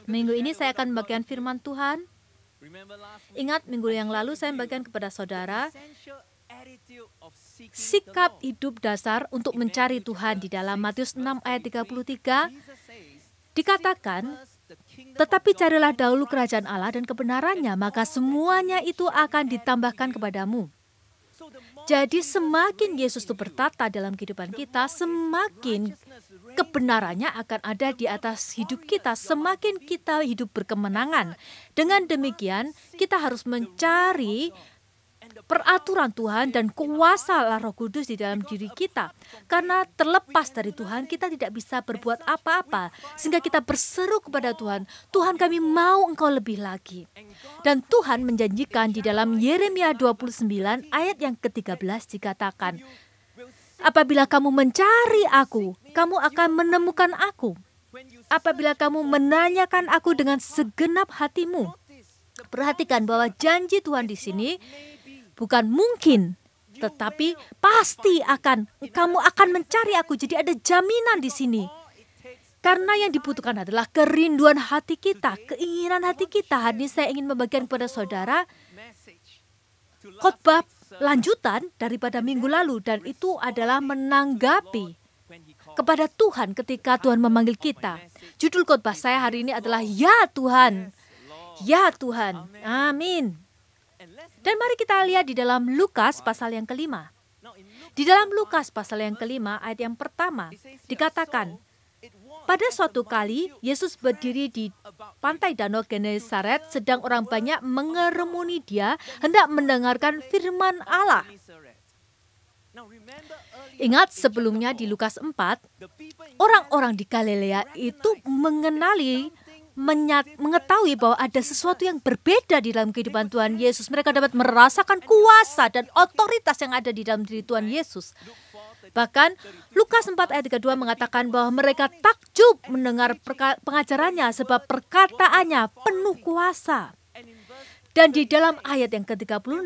Minggu ini saya akan membagikan firman Tuhan. Ingat minggu yang lalu saya membagikan kepada saudara sikap hidup dasar untuk mencari Tuhan di dalam Matius 6 ayat 33 dikatakan, tetapi carilah dahulu kerajaan Allah dan kebenarannya, maka semuanya itu akan ditambahkan kepadamu. Jadi semakin Yesus itu bertata dalam kehidupan kita, semakin kebenarannya akan ada di atas hidup kita, semakin kita hidup berkemenangan. Dengan demikian, kita harus mencari peraturan Tuhan dan kuasa Roh Kudus di dalam diri kita. Karena terlepas dari Tuhan, kita tidak bisa berbuat apa-apa. Sehingga kita berseru kepada Tuhan, Tuhan kami mau Engkau lebih lagi. Dan Tuhan menjanjikan di dalam Yeremia 29 ayat yang ke-13 dikatakan, apabila kamu mencari aku, kamu akan menemukan aku. Apabila kamu menanyakan aku dengan segenap hatimu. Perhatikan bahwa janji Tuhan di sini bukan mungkin, tetapi pasti kamu akan mencari aku. Jadi ada jaminan di sini. Karena yang dibutuhkan adalah kerinduan hati kita, keinginan hati kita. Hari ini saya ingin membagikan kepada saudara khotbah lanjutan daripada minggu lalu. Dan itu adalah menanggapi kepada Tuhan ketika Tuhan memanggil kita. Judul khotbah saya hari ini adalah Ya Tuhan, Ya Tuhan, amin. Dan mari kita lihat di dalam Lukas pasal yang kelima. Di dalam Lukas pasal yang kelima ayat yang pertama dikatakan, pada suatu kali Yesus berdiri di pantai danau Genesaret, sedang orang banyak mengerumuni dia hendak mendengarkan firman Allah. Ingat sebelumnya di Lukas 4, orang-orang di Galilea itu mengetahui bahwa ada sesuatu yang berbeda di dalam kehidupan Tuhan Yesus. Mereka dapat merasakan kuasa dan otoritas yang ada di dalam diri Tuhan Yesus. Bahkan Lukas 4 ayat 32 mengatakan bahwa mereka takjub mendengar pengajarannya sebab perkataannya penuh kuasa. Dan di dalam ayat yang ke-36,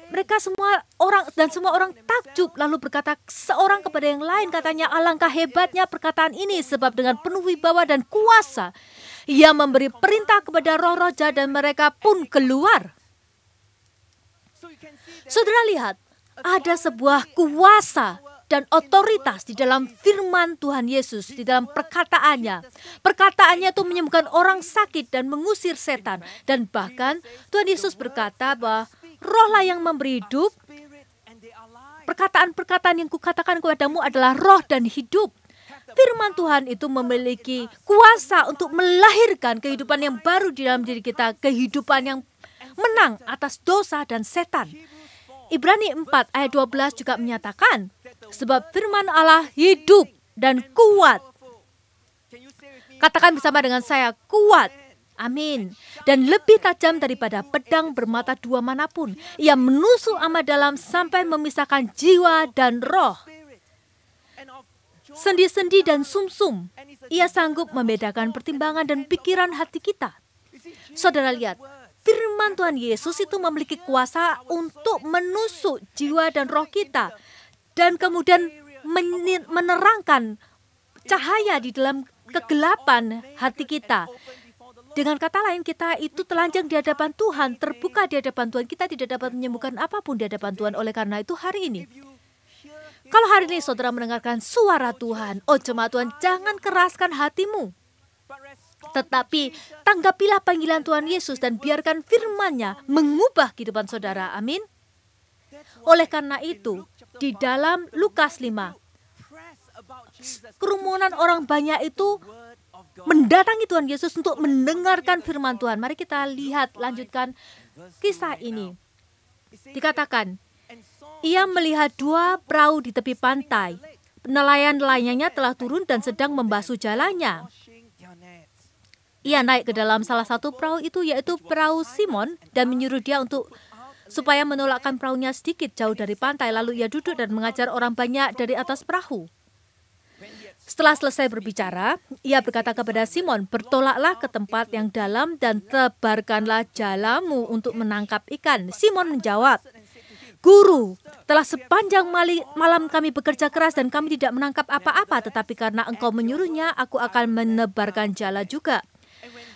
mereka semua orang takjub lalu berkata seorang kepada yang lain, katanya, alangkah hebatnya perkataan ini sebab dengan penuh wibawa dan kuasa ia memberi perintah kepada roh-roh jahat dan mereka pun keluar. Saudara lihat, ada sebuah kuasa dan otoritas di dalam firman Tuhan Yesus, di dalam perkataannya. Perkataannya itu menyembuhkan orang sakit dan mengusir setan. Dan bahkan Tuhan Yesus berkata bahwa rohlah yang memberi hidup. Perkataan-perkataan yang kukatakan kepadamu adalah roh dan hidup. Firman Tuhan itu memiliki kuasa untuk melahirkan kehidupan yang baru di dalam diri kita. Kehidupan yang menang atas dosa dan setan. Ibrani 4 ayat 12 juga menyatakan, sebab firman Allah hidup dan kuat. Katakan bersama dengan saya, kuat. Amin. Dan lebih tajam daripada pedang bermata dua manapun. Ia menusuk amat dalam sampai memisahkan jiwa dan roh, sendi-sendi dan sumsum. Ia sanggup membedakan pertimbangan dan pikiran hati kita. Saudara lihat, firman Tuhan Yesus itu memiliki kuasa untuk menusuk jiwa dan roh kita. Dan kemudian menerangkan cahaya di dalam kegelapan hati kita. Dengan kata lain, kita itu telanjang di hadapan Tuhan, terbuka di hadapan Tuhan. Kita tidak dapat menyembuhkan apapun di hadapan Tuhan. Oleh karena itu hari ini, kalau hari ini saudara mendengarkan suara Tuhan, oh jemaat Tuhan, jangan keraskan hatimu. Tetapi tanggapilah panggilan Tuhan Yesus dan biarkan firman-Nya mengubah kehidupan saudara. Amin. Oleh karena itu, di dalam Lukas 5, kerumunan orang banyak itu mendatangi Tuhan Yesus untuk mendengarkan firman Tuhan. Mari kita lihat, lanjutkan kisah ini. Dikatakan, ia melihat dua perahu di tepi pantai. Nelayan-nelayannya telah turun dan sedang membasuh jalannya. Ia naik ke dalam salah satu perahu itu, yaitu perahu Simon, dan menyuruh dia supaya menolakkan perahunya sedikit jauh dari pantai. Lalu ia duduk dan mengajar orang banyak dari atas perahu. Setelah selesai berbicara, ia berkata kepada Simon, bertolaklah ke tempat yang dalam dan tebarkanlah jalamu untuk menangkap ikan. Simon menjawab, Guru, Telah sepanjang malam kami bekerja keras dan kami tidak menangkap apa-apa, tetapi karena Engkau menyuruhnya, aku akan menebarkan jala juga.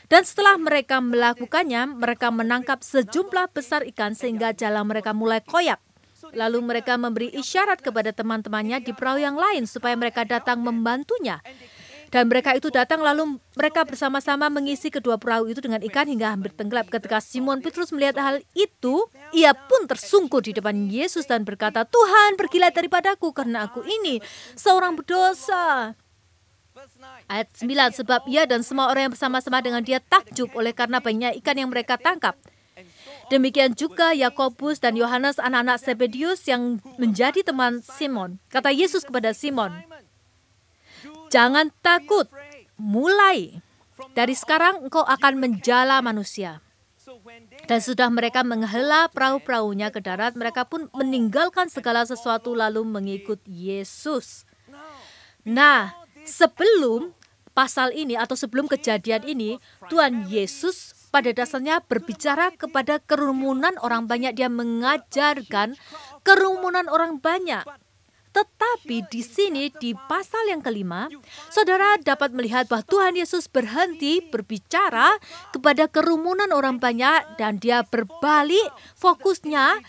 Dan setelah mereka melakukannya, mereka menangkap sejumlah besar ikan sehingga jala mereka mulai koyak. Lalu mereka memberi isyarat kepada teman-temannya di perahu yang lain supaya mereka datang membantunya. Dan mereka itu datang, lalu mereka bersama-sama mengisi kedua perahu itu dengan ikan hingga hampir tenggelam. Ketika Simon Petrus melihat hal itu, ia pun tersungkur di depan Yesus dan berkata, "Tuhan, pergilah daripadaku karena aku ini seorang berdosa." Ayat 9, sebab ia dan semua orang yang bersama-sama dengan dia takjub oleh karena banyak ikan yang mereka tangkap. Demikian juga Yakobus dan Yohanes anak-anak Zebedius yang menjadi teman Simon. Kata Yesus kepada Simon, "Jangan takut, mulai dari sekarang engkau akan menjala manusia." Dan sudah mereka menghela perahu-perahunya ke darat, mereka pun meninggalkan segala sesuatu lalu mengikut Yesus. Nah, sebelum pasal ini atau sebelum kejadian ini, Tuhan Yesus pada dasarnya berbicara kepada kerumunan orang banyak. Dia mengajarkan kerumunan orang banyak. Tetapi di sini di pasal yang kelima, saudara dapat melihat bahwa Tuhan Yesus berhenti berbicara kepada kerumunan orang banyak dan dia berbalik fokusnya,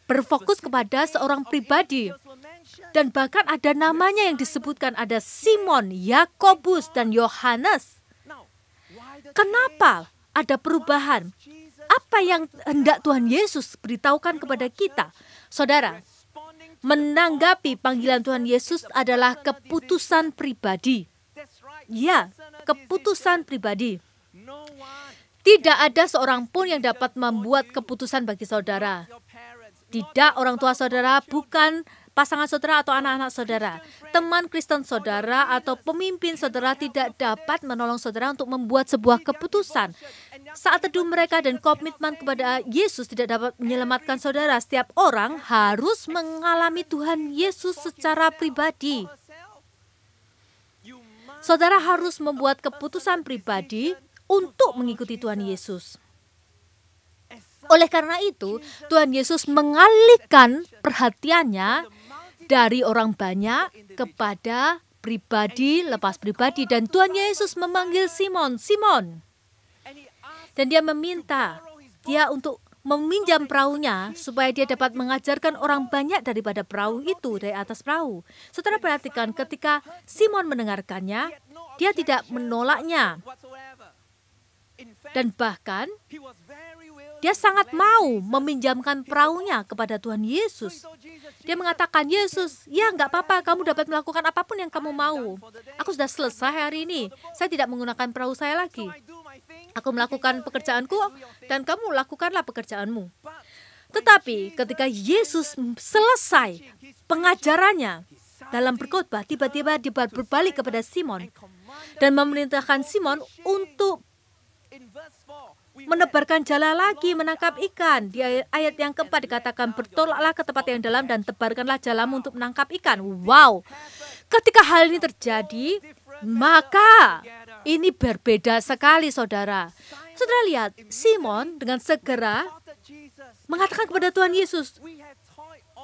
berfokus kepada seorang pribadi. Dan bahkan ada namanya yang disebutkan, ada Simon, Yakobus, dan Yohanes. Kenapa ada perubahan? Apa yang hendak Tuhan Yesus beritahukan kepada kita? Saudara, menanggapi panggilan Tuhan Yesus adalah keputusan pribadi. Ya, keputusan pribadi. Tidak ada seorang pun yang dapat membuat keputusan bagi saudara. Tidak orang tua saudara, bukan pasangan saudara atau anak-anak saudara. Teman Kristen saudara atau pemimpin saudara tidak dapat menolong saudara untuk membuat sebuah keputusan. Saat teduh mereka dan komitmen kepada Yesus tidak dapat menyelamatkan saudara. Setiap orang harus mengalami Tuhan Yesus secara pribadi. Saudara harus membuat keputusan pribadi untuk mengikuti Tuhan Yesus. Oleh karena itu, Tuhan Yesus mengalihkan perhatiannya dari orang banyak kepada pribadi lepas pribadi. Dan Tuhan Yesus memanggil Simon, Simon. Dan dia meminta dia untuk meminjam perahunya supaya dia dapat mengajarkan orang banyak daripada perahu itu, dari atas perahu. Saudara perhatikan ketika Simon mendengarkannya, dia tidak menolaknya. Dan bahkan dia sangat mau meminjamkan perahunya kepada Tuhan Yesus. Dia mengatakan, "Yesus, ya nggak apa-apa, kamu dapat melakukan apapun yang kamu mau. Aku sudah selesai hari ini. Saya tidak menggunakan perahu saya lagi. Aku melakukan pekerjaanku dan kamu lakukanlah pekerjaanmu." Tetapi ketika Yesus selesai pengajarannya dalam berkhotbah, tiba-tiba dia berbalik kepada Simon dan memerintahkan Simon untuk menebarkan jala lagi, menangkap ikan. Di ayat yang keempat dikatakan, "Bertolaklah ke tempat yang dalam dan tebarkanlah jalamu untuk menangkap ikan." Wow, ketika hal ini terjadi, maka ini berbeda sekali, saudara. Saudara lihat, Simon dengan segera mengatakan kepada Tuhan Yesus,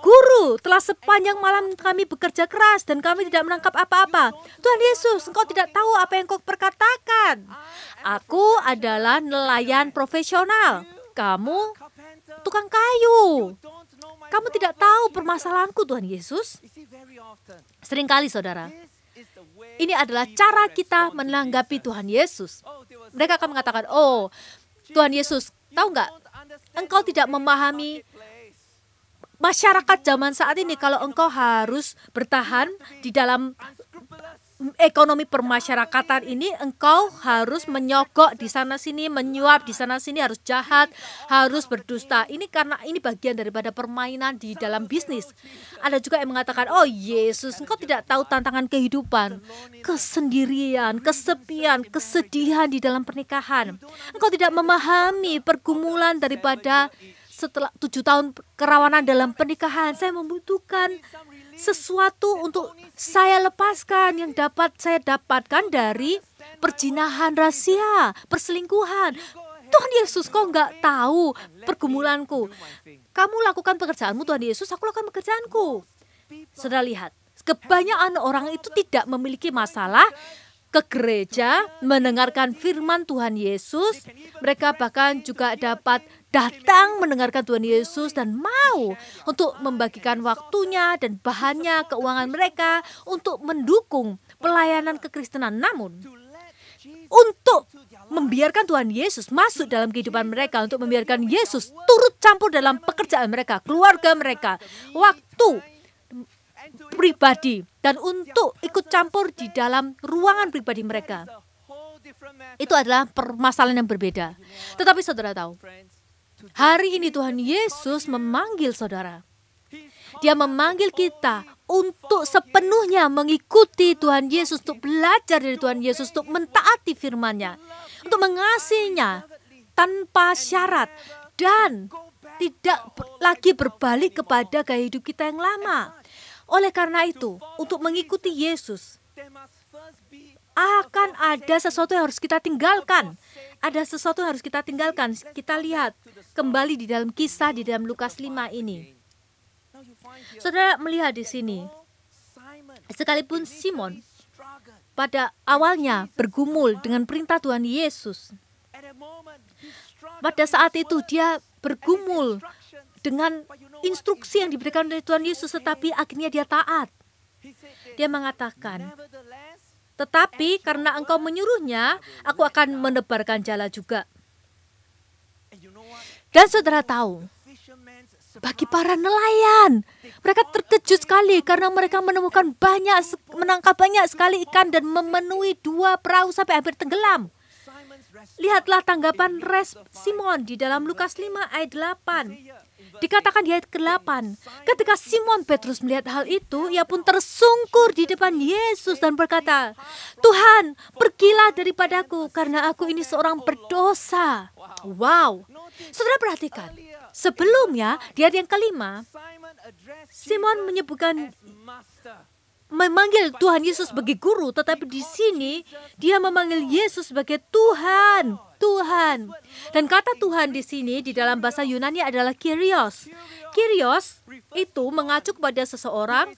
"Guru, telah sepanjang malam kami bekerja keras dan kami tidak menangkap apa-apa. Tuhan Yesus, Engkau tidak tahu apa yang Engkau perkatakan. Aku adalah nelayan profesional. Kamu tukang kayu. Kamu tidak tahu permasalahanku, Tuhan Yesus." Seringkali, saudara, ini adalah cara kita menanggapi Tuhan Yesus. Mereka akan mengatakan, "Oh, Tuhan Yesus, tahu nggak? Engkau tidak memahami masyarakat zaman saat ini. Kalau engkau harus bertahan di dalam ekonomi permasyarakatan ini, engkau harus menyogok di sana sini, menyuap di sana sini, harus jahat, harus berdusta. Ini karena ini bagian daripada permainan di dalam bisnis." Ada juga yang mengatakan, "Oh Yesus, Engkau tidak tahu tantangan kehidupan, kesendirian, kesepian, kesedihan di dalam pernikahan. Engkau tidak memahami pergumulan daripada setelah 7 tahun kerawanan dalam pernikahan. Saya membutuhkan sesuatu untuk saya lepaskan yang dapat saya dapatkan dari perzinahan rahasia, perselingkuhan. Tuhan Yesus, Kau nggak tahu pergumulanku. Kamu lakukan pekerjaanmu Tuhan Yesus, aku lakukan pekerjaanku. Saudara lihat, kebanyakan orang itu tidak memiliki masalah ke gereja, mendengarkan firman Tuhan Yesus. Mereka bahkan juga dapat datang mendengarkan Tuhan Yesus dan mau untuk membagikan waktunya dan bahannya, keuangan mereka untuk mendukung pelayanan kekristenan. Namun, untuk membiarkan Tuhan Yesus masuk dalam kehidupan mereka, untuk membiarkan Yesus turut campur dalam pekerjaan mereka, keluarga mereka, waktu pribadi, dan untuk ikut campur di dalam ruangan pribadi mereka, itu adalah permasalahan yang berbeda. Tetapi saudara tahu, hari ini Tuhan Yesus memanggil saudara. Dia memanggil kita untuk sepenuhnya mengikuti Tuhan Yesus, untuk belajar dari Tuhan Yesus, untuk mentaati firman-Nya, untuk mengasihinya tanpa syarat, dan tidak lagi berbalik kepada gaya hidup kita yang lama. Oleh karena itu, untuk mengikuti Yesus, akan ada sesuatu yang harus kita tinggalkan. Ada sesuatu yang harus kita tinggalkan. Kita lihat kembali di dalam kisah di dalam Lukas 5 ini. Saudara melihat di sini, sekalipun Simon pada awalnya bergumul dengan perintah Tuhan Yesus, pada saat itu dia bergumul dengan instruksi yang diberikan oleh Tuhan Yesus, tetapi akhirnya dia taat. Dia mengatakan, tetapi karena engkau menyuruhnya, aku akan menebarkan jala juga. Dan saudara tahu, bagi para nelayan, mereka terkejut sekali karena mereka menangkap banyak sekali ikan dan memenuhi 2 perahu sampai hampir tenggelam. Lihatlah tanggapan Simon di dalam Lukas 5 ayat 8. Dikatakan di ayat ke-8, ketika Simon Petrus melihat hal itu, ia pun tersungkur di depan Yesus dan berkata, Tuhan, pergilah daripadaku karena aku ini seorang berdosa. Wow, saudara perhatikan, sebelumnya di ayat yang ke-5, Simon memanggil Tuhan Yesus sebagai guru, tetapi di sini dia memanggil Yesus sebagai Tuhan. Dan kata Tuhan di sini di dalam bahasa Yunani adalah Kyrios. Kyrios itu mengacu kepada seseorang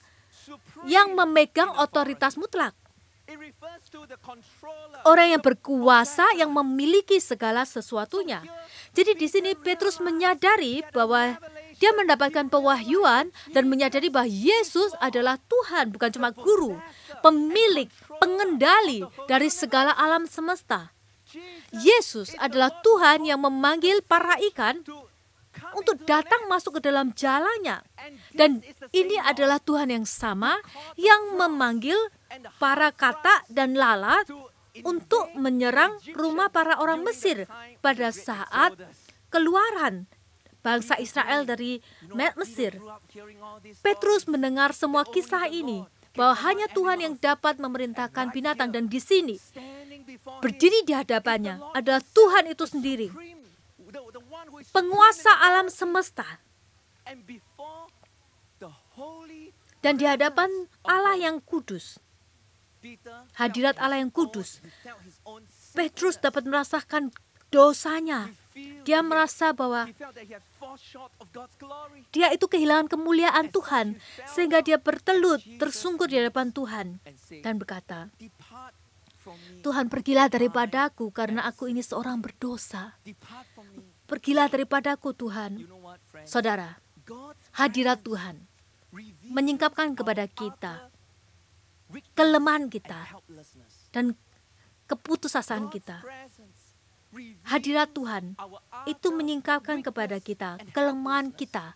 yang memegang otoritas mutlak. Orang yang berkuasa, yang memiliki segala sesuatunya. Jadi di sini Petrus menyadari bahwa dia mendapatkan pewahyuan dan menyadari bahwa Yesus adalah Tuhan, bukan cuma guru, pemilik, pengendali dari segala alam semesta. Yesus adalah Tuhan yang memanggil para ikan untuk datang masuk ke dalam jalannya. Dan ini adalah Tuhan yang sama yang memanggil para katak dan lalat untuk menyerang rumah para orang Mesir pada saat keluaran bangsa Israel dari Mesir. Petrus mendengar semua kisah ini, bahwa hanya Tuhan yang dapat memerintahkan binatang, dan di sini berdiri di hadapannya adalah Tuhan itu sendiri, penguasa alam semesta. Dan di hadapan Allah yang kudus, hadirat Allah yang kudus, Petrus dapat merasakan dosanya. Dia merasa bahwa dia itu kehilangan kemuliaan Tuhan, sehingga dia bertelut, tersungkur di hadapan Tuhan dan berkata, Tuhan, pergilah daripadaku karena aku ini seorang berdosa. Pergilah daripadaku Tuhan. Saudara, hadirat Tuhan menyingkapkan kepada kita kelemahan kita dan keputusasaan kita. Hadirat Tuhan itu menyingkapkan kepada kita kelemahan kita.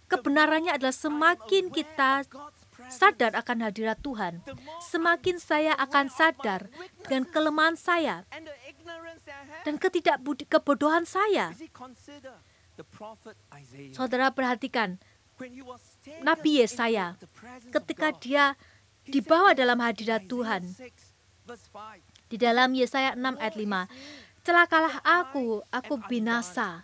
Kebenarannya adalah semakin kita sadar akan hadirat Tuhan, semakin saya akan sadar dengan kelemahan saya dan kebodohan saya. Saudara perhatikan, Nabi Yesaya ketika dia dibawa dalam hadirat Tuhan. Di dalam Yesaya 6 ayat 5, celakalah aku binasa,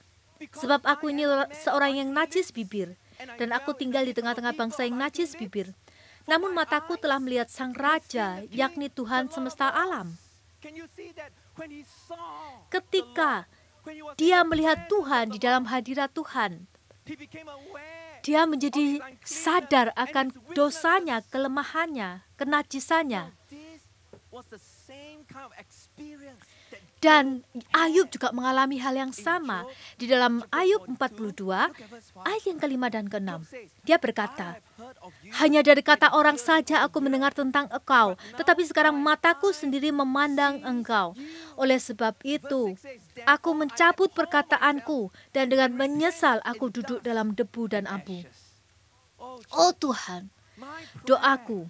sebab aku ini seorang yang najis bibir, dan aku tinggal di tengah-tengah bangsa yang najis bibir. Namun mataku telah melihat Sang Raja, yakni Tuhan semesta alam. Ketika dia melihat Tuhan di dalam hadirat Tuhan. Dia menjadi sadar akan dosanya, kelemahannya, kenajisannya. Dan Ayub juga mengalami hal yang sama. Di dalam Ayub 42, ayat yang ke-5 dan ke-6. Dia berkata, hanya dari kata orang saja aku mendengar tentang Engkau, tetapi sekarang mataku sendiri memandang Engkau. Oleh sebab itu, aku mencabut perkataanku, dan dengan menyesal aku duduk dalam debu dan abu. Oh Tuhan, doaku,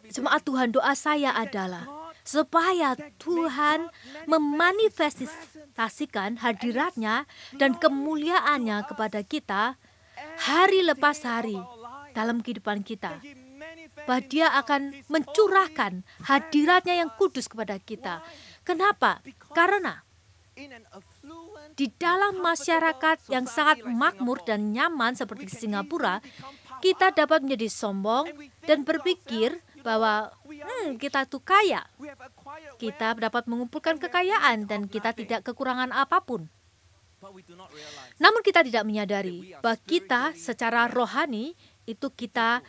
jemaat Tuhan, doa saya adalah supaya Tuhan memanifestasikan hadirat-Nya dan kemuliaan-Nya kepada kita hari lepas hari dalam kehidupan kita. Bahwa Dia akan mencurahkan hadirat-Nya yang kudus kepada kita. Kenapa? Karena di dalam masyarakat yang sangat makmur dan nyaman seperti Singapura, kita dapat menjadi sombong dan berpikir bahwa kita tuh kaya. Kita dapat mengumpulkan kekayaan dan kita tidak kekurangan apapun. Namun kita tidak menyadari bahwa kita secara rohani itu kita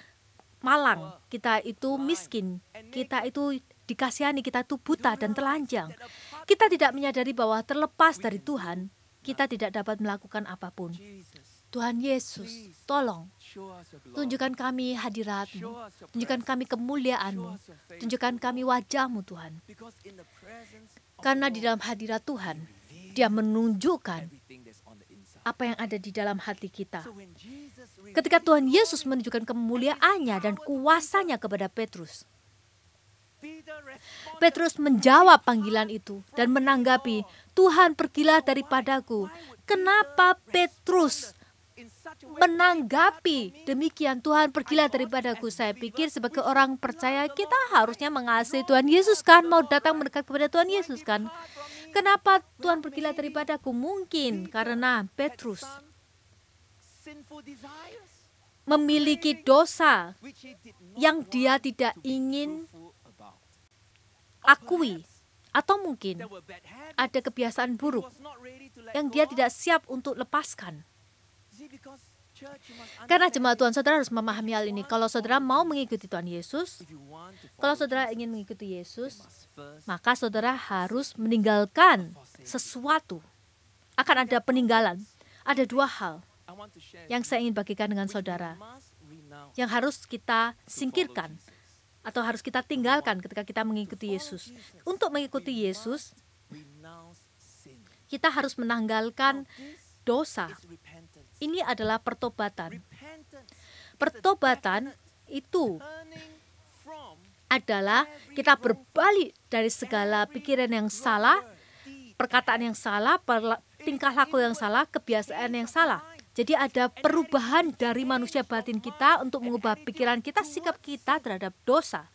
malang, kita itu miskin, kita itu dikasihani, kita itu buta dan telanjang. Kita tidak menyadari bahwa terlepas dari Tuhan, kita tidak dapat melakukan apapun. Tuhan Yesus, tolong tunjukkan kami hadirat-Mu, tunjukkan kami kemuliaan-Mu, tunjukkan kami wajah-Mu Tuhan. Karena di dalam hadirat Tuhan, Dia menunjukkan apa yang ada di dalam hati kita. Ketika Tuhan Yesus menunjukkan kemuliaan-Nya dan kuasa-Nya kepada Petrus, Petrus menjawab panggilan itu dan menanggapi, Tuhan pergilah daripadaku. Kenapa Petrus menanggapi demikian, Tuhan pergilah daripadaku? Saya pikir sebagai orang percaya kita harusnya mengasihi Tuhan Yesus kan, mau datang mendekat kepada Tuhan Yesus kan. Kenapa Tuhan pergilah daripadaku? Mungkin karena Petrus memiliki dosa yang dia tidak ingin akui, atau mungkin ada kebiasaan buruk yang dia tidak siap untuk lepaskan. Karena jemaat Tuhan, saudara harus memahami hal ini. Kalau saudara mau mengikuti Tuhan Yesus, kalau saudara ingin mengikuti Yesus, maka saudara harus meninggalkan sesuatu. Akan ada peninggalan. Ada dua hal yang saya ingin bagikan dengan saudara, yang harus kita singkirkan atau harus kita tinggalkan ketika kita mengikuti Yesus. Untuk mengikuti Yesus, kita harus menanggalkan dosa. Ini adalah pertobatan. Pertobatan itu adalah kita berbalik dari segala pikiran yang salah, perkataan yang salah, tingkah laku yang salah, kebiasaan yang salah. Jadi ada perubahan dari manusia batin kita untuk mengubah pikiran kita, sikap kita terhadap dosa,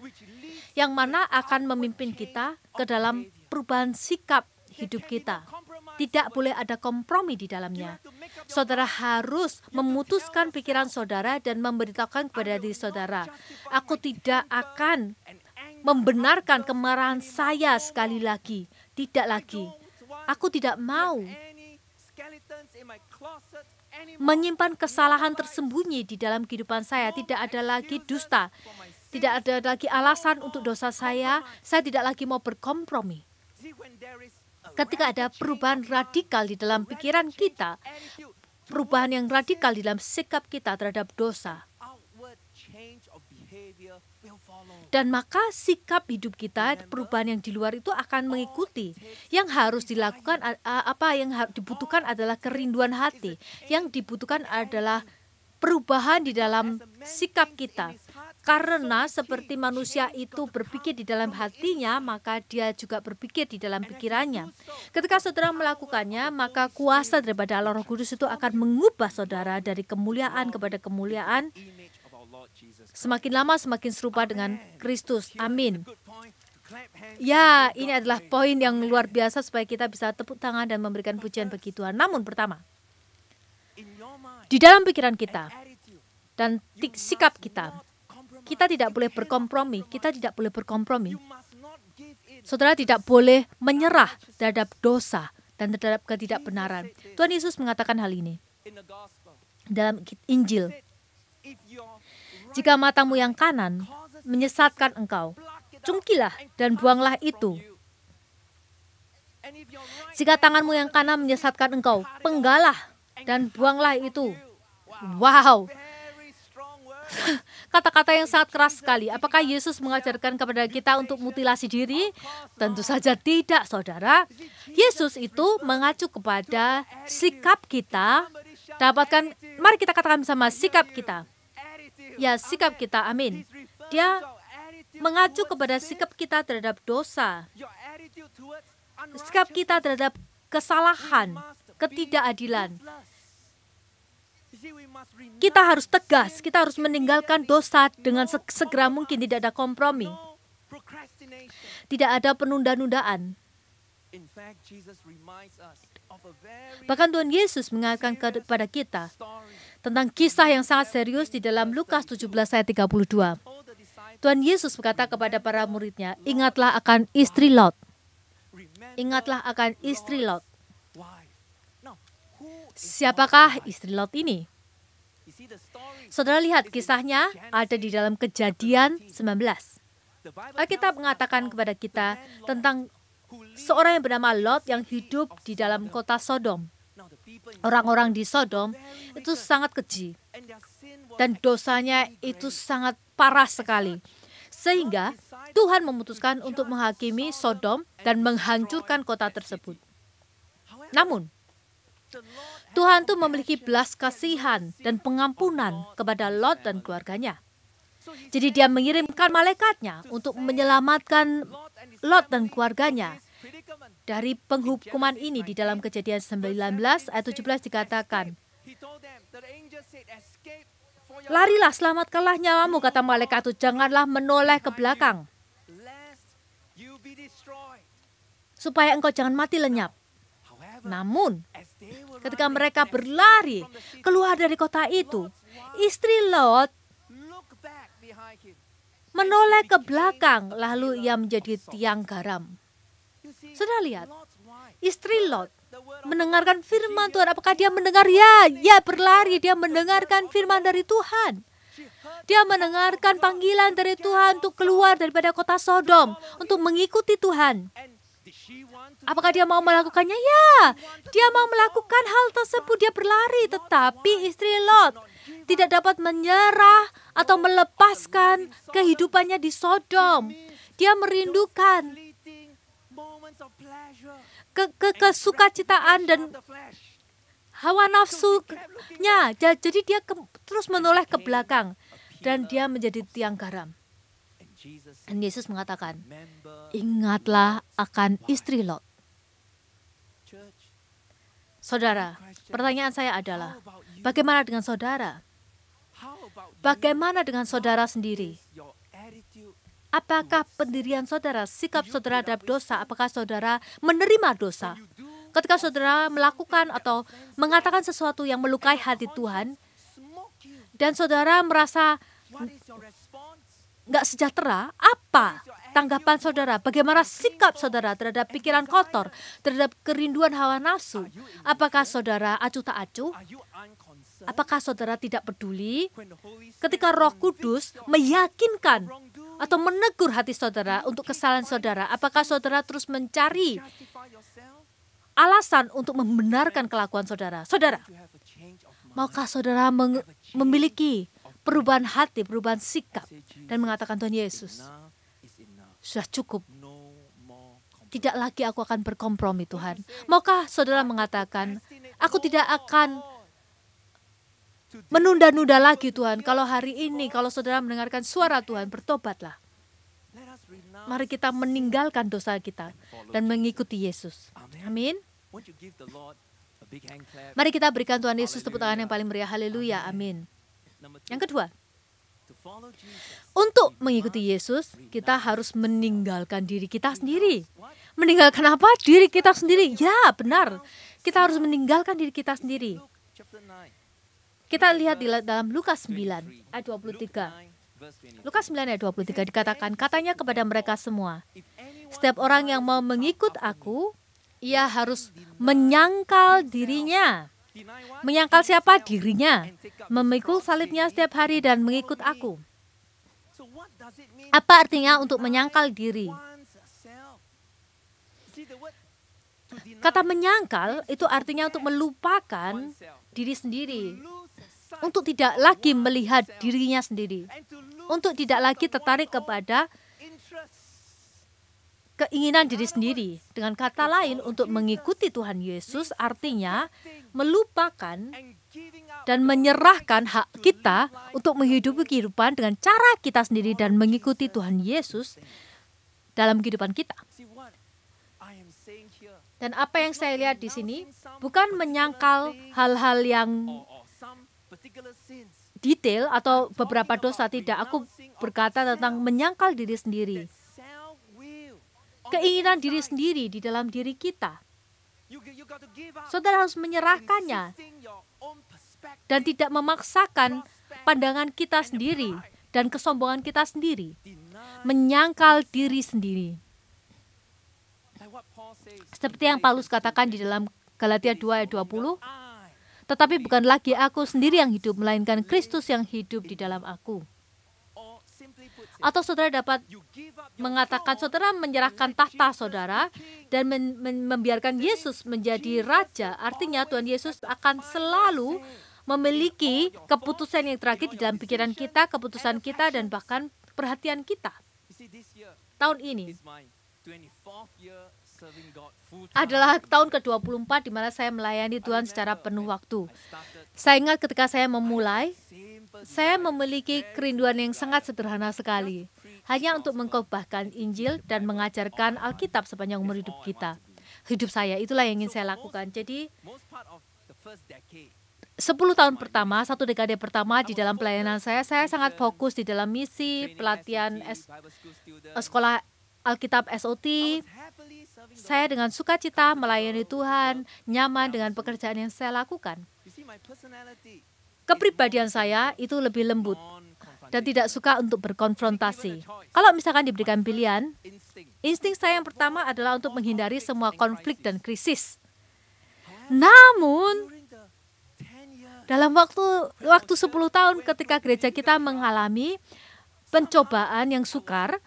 yang mana akan memimpin kita ke dalam perubahan sikap hidup kita. Tidak boleh ada kompromi di dalamnya. Saudara harus memutuskan pikiran saudara dan memberitahukan kepada diri saudara, aku tidak akan membenarkan kemarahan saya sekali lagi. Tidak lagi. Aku tidak mau menyimpan kesalahan tersembunyi di dalam kehidupan saya. Tidak ada lagi dusta. Tidak ada lagi alasan untuk dosa saya. Saya tidak lagi mau berkompromi. Ketika ada perubahan radikal di dalam pikiran kita, perubahan yang radikal di dalam sikap kita terhadap dosa, dan maka sikap hidup kita, perubahan yang di luar itu akan mengikuti. Yang harus dilakukan, yang dibutuhkan adalah kerinduan hati. Yang dibutuhkan adalah perubahan di dalam sikap kita. Karena seperti manusia itu berpikir di dalam hatinya, maka dia juga berpikir di dalam pikirannya. Ketika saudara melakukannya, maka kuasa daripada Allah Roh Kudus itu akan mengubah saudara dari kemuliaan kepada kemuliaan. Semakin lama semakin serupa dengan Kristus. Amin. Ya, ini adalah poin yang luar biasa supaya kita bisa tepuk tangan dan memberikan pujian bagi Tuhan. Namun pertama, di dalam pikiran kita dan sikap kita, kita tidak boleh berkompromi. Kita tidak boleh berkompromi. Saudara tidak boleh menyerah terhadap dosa. dan terhadap ketidakbenaran. Tuhan Yesus mengatakan hal ini dalam Injil. Jika matamu yang kanan menyesatkan engkau, cungkilah dan buanglah itu. Jika tanganmu yang kanan menyesatkan engkau, penggalah dan buanglah itu. Wow. Kata-kata yang sangat keras sekali. Apakah Yesus mengajarkan kepada kita untuk mutilasi diri? Tentu saja tidak, saudara. Yesus itu mengacu kepada sikap kita. Mari kita katakan bersama, sikap kita. Ya, sikap kita, amin. Dia mengacu kepada sikap kita terhadap dosa. Sikap kita terhadap kesalahan, ketidakadilan. Kita harus tegas, kita harus meninggalkan dosa dengan segera mungkin, tidak ada kompromi. Tidak ada penunda-nundaan. Bahkan Tuhan Yesus mengingatkan kepada kita tentang kisah yang sangat serius di dalam Lukas 17 ayat 32. Tuhan Yesus berkata kepada para muridnya, ingatlah akan istri Lot. Ingatlah akan istri Lot. Siapakah istri Lot ini? Saudara lihat kisahnya ada di dalam Kejadian 19. Alkitab mengatakan kepada kita tentang seorang yang bernama Lot yang hidup di dalam kota Sodom. Orang-orang di Sodom itu sangat keji dan dosanya itu sangat parah sekali. Sehingga Tuhan memutuskan untuk menghakimi Sodom dan menghancurkan kota tersebut. Namun, Tuhan itu memiliki belas kasihan dan pengampunan kepada Lot dan keluarganya. Jadi dia mengirimkan malaikatnya untuk menyelamatkan Lot dan keluarganya dari penghukuman ini. Di dalam Kejadian 19 ayat 17 dikatakan, larilah, selamatkanlah nyawamu, kata malaikat itu, janganlah menoleh ke belakang, supaya engkau jangan mati lenyap. Namun, ketika mereka berlari keluar dari kota itu, istri Lot menoleh ke belakang, lalu ia menjadi tiang garam. Sudah lihat, istri Lot mendengarkan firman Tuhan. Apakah dia mendengar? Ya, berlari. Dia mendengarkan firman dari Tuhan. Dia mendengarkan panggilan dari Tuhan untuk keluar daripada kota Sodom, untuk mengikuti Tuhan. Apakah dia mau melakukannya? Ya, dia mau melakukan hal tersebut. Dia berlari, tetapi istri Lot tidak dapat menyerah atau melepaskan kehidupannya di Sodom. Dia merindukan kesukacitaan dan hawa nafsunya. Jadi dia terus menoleh ke belakang dan dia menjadi tiang garam. Dan Yesus mengatakan, ingatlah akan istri Lot. Saudara, pertanyaan saya adalah, bagaimana dengan saudara? Bagaimana dengan saudara sendiri? Apakah pendirian saudara, sikap saudara terhadap dosa, apakah saudara menerima dosa? Ketika saudara melakukan atau mengatakan sesuatu yang melukai hati Tuhan, dan saudara merasa nggak sejahtera, apa tanggapan saudara? Bagaimana sikap saudara terhadap pikiran kotor, terhadap kerinduan hawa nafsu? Apakah saudara acuh tak acuh? Apakah saudara tidak peduli ketika Roh Kudus meyakinkan atau menegur hati saudara untuk kesalahan saudara? Apakah saudara terus mencari alasan untuk membenarkan kelakuan saudara? Saudara, maukah saudara memiliki perubahan hati, perubahan sikap, dan mengatakan, Tuhan Yesus, sudah cukup. Tidak lagi aku akan berkompromi, Tuhan. Maukah saudara mengatakan, aku tidak akan menunda-nunda lagi, Tuhan. Kalau hari ini, kalau saudara mendengarkan suara Tuhan, bertobatlah. Mari kita meninggalkan dosa kita dan mengikuti Yesus. Amin. Mari kita berikan Tuhan Yesus tepuk tangan yang paling meriah. Haleluya, amin. Yang kedua, untuk mengikuti Yesus, kita harus meninggalkan diri kita sendiri. Meninggalkan apa? Diri kita sendiri. Ya, benar. Kita harus meninggalkan diri kita sendiri. Kita lihat di dalam Lukas 9 ayat 23. Lukas 9 ayat 23 dikatakan, katanya kepada mereka semua, setiap orang yang mau mengikut aku, ia harus menyangkal dirinya. Menyangkal siapa? Dirinya. Memikul salibnya setiap hari dan mengikut aku. Apa artinya untuk menyangkal diri? Kata menyangkal itu artinya untuk melupakan diri sendiri, untuk tidak lagi melihat dirinya sendiri, untuk tidak lagi tertarik kepada keinginan diri sendiri. Dengan kata lain, untuk mengikuti Tuhan Yesus artinya melupakan dan menyerahkan hak kita untuk menghidupi kehidupan dengan cara kita sendiri dan mengikuti Tuhan Yesus dalam kehidupan kita. Dan apa yang saya lihat di sini bukan menyangkal hal-hal yang detail atau beberapa dosa, tidak. Aku berkata tentang menyangkal diri sendiri. Keinginan diri sendiri di dalam diri kita. Saudara harus menyerahkannya dan tidak memaksakan pandangan kita sendiri dan kesombongan kita sendiri. Menyangkal diri sendiri. Seperti yang Paulus katakan di dalam Galatia 2 ayat 20, tetapi bukan lagi aku sendiri yang hidup, melainkan Kristus yang hidup di dalam aku. Atau saudara dapat mengatakan saudara menyerahkan tahta saudara dan membiarkan Yesus menjadi raja. Artinya Tuhan Yesus akan selalu memiliki keputusan yang terakhir di dalam pikiran kita, keputusan kita, dan bahkan perhatian kita. Tahun ini adalah tahun ke-24 di mana saya melayani Tuhan secara penuh waktu. Saya ingat ketika saya memulai, saya memiliki kerinduan yang sangat sederhana sekali, hanya untuk mengkhotbahkan Injil dan mengajarkan Alkitab sepanjang umur hidup kita. Hidup saya, itulah yang ingin saya lakukan. Jadi, 10 tahun pertama, 1 dekade pertama di dalam pelayanan saya sangat fokus di dalam misi, pelatihan sekolah Alkitab SOT. Saya dengan sukacita melayani Tuhan, nyaman dengan pekerjaan yang saya lakukan. Kepribadian saya itu lebih lembut dan tidak suka untuk berkonfrontasi. Kalau misalkan diberikan pilihan, insting saya yang pertama adalah untuk menghindari semua konflik dan krisis. Namun, dalam waktu 10 tahun ketika gereja kita mengalami pencobaan yang sukar,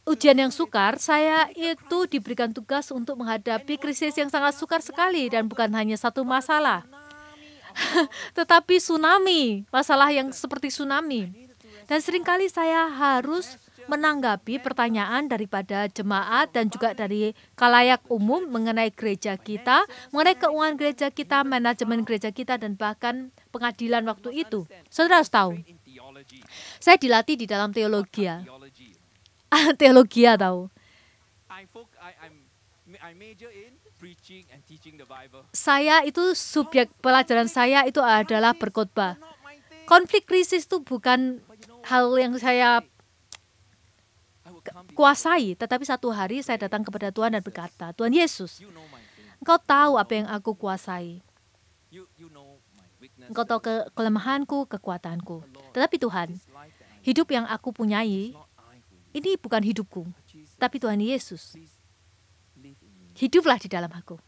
ujian yang sukar, saya itu diberikan tugas untuk menghadapi krisis yang sangat sukar sekali dan bukan hanya satu masalah, tetapi tsunami, masalah yang seperti tsunami. Dan seringkali saya harus menanggapi pertanyaan daripada jemaat dan juga dari khalayak umum mengenai gereja kita, mengenai keuangan gereja kita, manajemen gereja kita, dan bahkan pengadilan waktu itu. Saudara harus tahu, saya dilatih di dalam teologia. Teologia tahu. Saya itu subjek pelajaran saya itu adalah berkhotbah. Konflik krisis itu bukan hal yang saya kuasai, tetapi satu hari saya datang kepada Tuhan dan berkata, Tuhan Yesus, Engkau tahu apa yang aku kuasai. Engkau tahu kelemahanku, kekuatanku. Tetapi Tuhan, hidup yang aku punyai, ini bukan hidupku, tapi Tuhan Yesus. Hiduplah di dalam aku.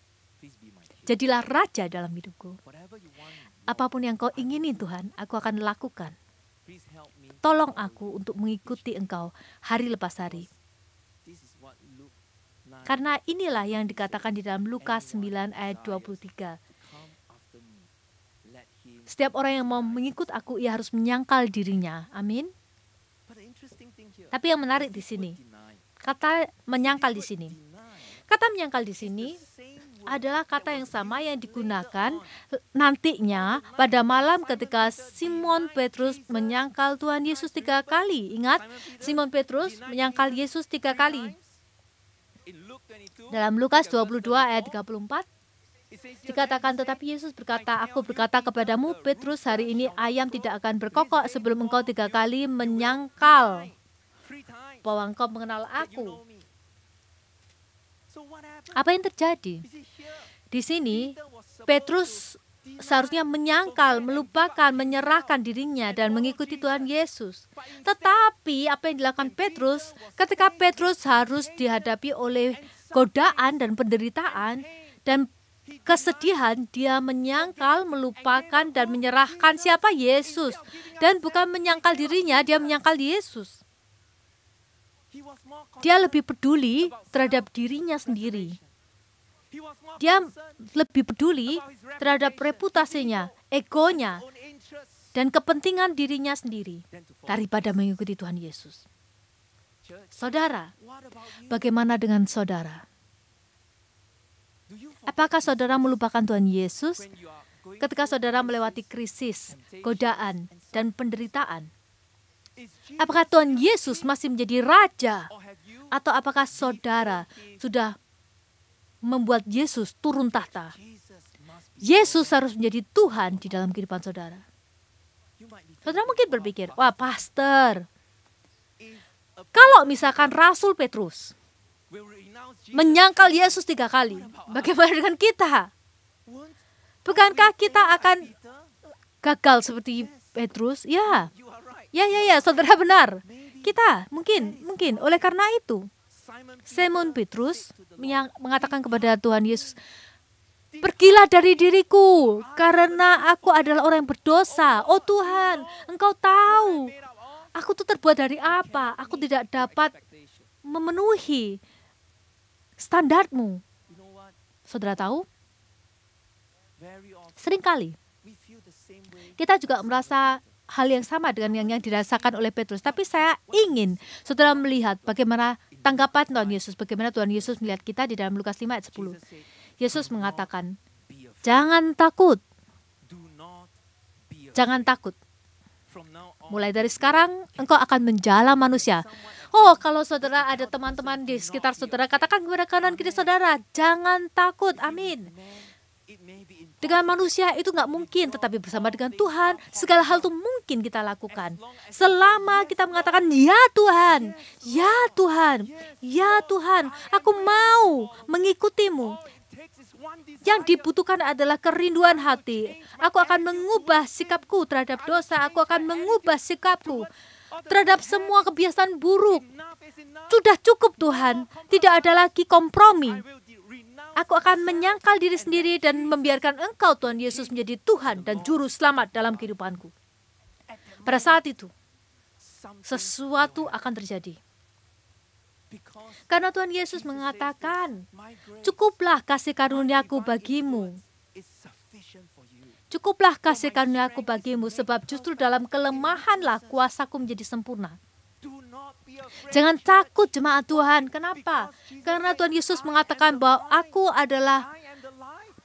Jadilah raja dalam hidupku. Apapun yang kau ingini Tuhan, aku akan lakukan. Tolong aku untuk mengikuti Engkau hari lepas hari. Karena inilah yang dikatakan di dalam Lukas 9 ayat 23. Setiap orang yang mau mengikut aku, ia harus menyangkal dirinya. Amin. Tapi yang menarik di sini, kata menyangkal di sini. Kata menyangkal di sini adalah kata yang sama yang digunakan nantinya pada malam ketika Simon Petrus menyangkal Tuhan Yesus 3 kali. Ingat, Simon Petrus menyangkal Yesus 3 kali. Dalam Lukas 22 ayat 34, dikatakan, tetapi Yesus berkata, aku berkata kepadamu, Petrus, hari ini ayam tidak akan berkokok sebelum engkau 3 kali menyangkal bahwa engkau mengenal aku. Apa yang terjadi? Di sini, Petrus seharusnya menyangkal, melupakan, menyerahkan dirinya dan mengikuti Tuhan Yesus. Tetapi apa yang dilakukan Petrus, ketika Petrus harus dihadapi oleh godaan dan penderitaan, dan kesedihan, dia menyangkal, melupakan, dan menyerahkan siapa? Yesus. Dan bukan menyangkal dirinya, dia menyangkal Yesus. Dia lebih peduli terhadap dirinya sendiri. Dia lebih peduli terhadap reputasinya, egonya, dan kepentingan dirinya sendiri daripada mengikuti Tuhan Yesus. Saudara, bagaimana dengan saudara? Apakah saudara melupakan Tuhan Yesus ketika saudara melewati krisis, godaan, dan penderitaan? Apakah Tuhan Yesus masih menjadi raja? Atau apakah saudara sudah membuat Yesus turun tahta? Yesus harus menjadi Tuhan di dalam kehidupan saudara. Saudara mungkin berpikir, wah pastor, kalau misalkan Rasul Petrus menyangkal Yesus 3 kali, bagaimana dengan kita? Bukankah kita akan gagal seperti Petrus? Ya, saudara benar. Kita mungkin oleh karena itu Simon Petrus mengatakan kepada Tuhan Yesus, pergilah dari diriku karena aku adalah orang yang berdosa. Oh Tuhan, Engkau tahu aku tuh terbuat dari apa. Aku tidak dapat memenuhi standarmu. Saudara tahu, seringkali kita juga merasa hal yang sama dengan yang dirasakan oleh Petrus. Tapi saya ingin saudara melihat bagaimana tanggapan Tuhan Yesus. Bagaimana Tuhan Yesus melihat kita di dalam Lukas 5 ayat 10. Yesus mengatakan, jangan takut. Jangan takut. Mulai dari sekarang, engkau akan menjala manusia. Oh, kalau saudara ada teman-teman di sekitar saudara, katakan kepada kanan kiri saudara, jangan takut. Amin. Dengan manusia itu nggak mungkin, tetapi bersama dengan Tuhan, segala hal itu mungkin kita lakukan. Selama kita mengatakan, ya Tuhan, ya Tuhan, ya Tuhan, aku mau mengikutimu. Yang dibutuhkan adalah kerinduan hati. Aku akan mengubah sikapku terhadap dosa. Aku akan mengubah sikapku terhadap semua kebiasaan buruk. Sudah cukup Tuhan, tidak ada lagi kompromi. Aku akan menyangkal diri sendiri dan membiarkan Engkau Tuhan Yesus menjadi Tuhan dan Juru Selamat dalam kehidupanku. Pada saat itu, sesuatu akan terjadi. Karena Tuhan Yesus mengatakan, cukuplah kasih karuniaku bagimu. Cukuplah kasih karuniaku bagimu, sebab justru dalam kelemahanlah kuasaku menjadi sempurna. Jangan takut jemaat Tuhan. Kenapa? Karena Tuhan Yesus mengatakan bahwa aku adalah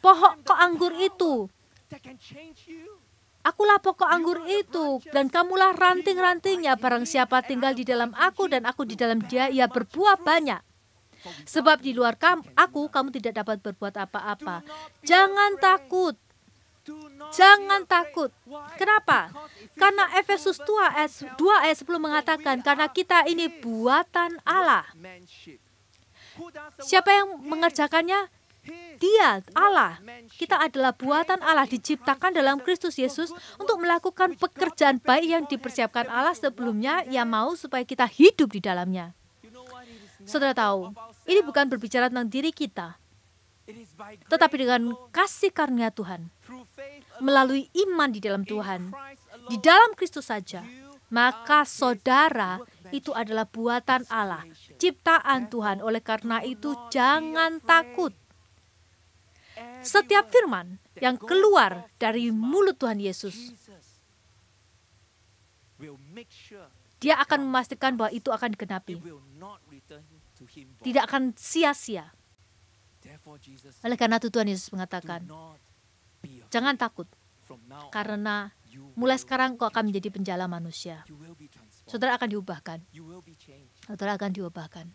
pokok anggur itu. Akulah pokok anggur itu, dan kamulah ranting-rantingnya. Barang siapa tinggal di dalam aku dan aku di dalam dia, ia berbuah banyak. Sebab di luar aku, kamu tidak dapat berbuat apa-apa. Jangan takut. Jangan takut. Kenapa? Karena Efesus 2 ayat 10 mengatakan, karena kita ini buatan Allah. Siapa yang mengerjakannya? Dia, Allah. Kita adalah buatan Allah, diciptakan dalam Kristus Yesus untuk melakukan pekerjaan baik yang dipersiapkan Allah sebelumnya. Ia mau supaya kita hidup di dalamnya. Saudara tahu, ini bukan berbicara tentang diri kita, tetapi dengan kasih karunia Tuhan, melalui iman di dalam Tuhan, di dalam Kristus saja, maka saudara itu adalah buatan Allah, ciptaan Tuhan. Oleh karena itu, jangan takut. Setiap firman yang keluar dari mulut Tuhan Yesus, Dia akan memastikan bahwa itu akan digenapi. Tidak akan sia-sia. Oleh karena itu Tuhan Yesus mengatakan, jangan takut, karena mulai sekarang kau akan menjadi penjala manusia. Saudara akan diubahkan. Saudara akan diubahkan.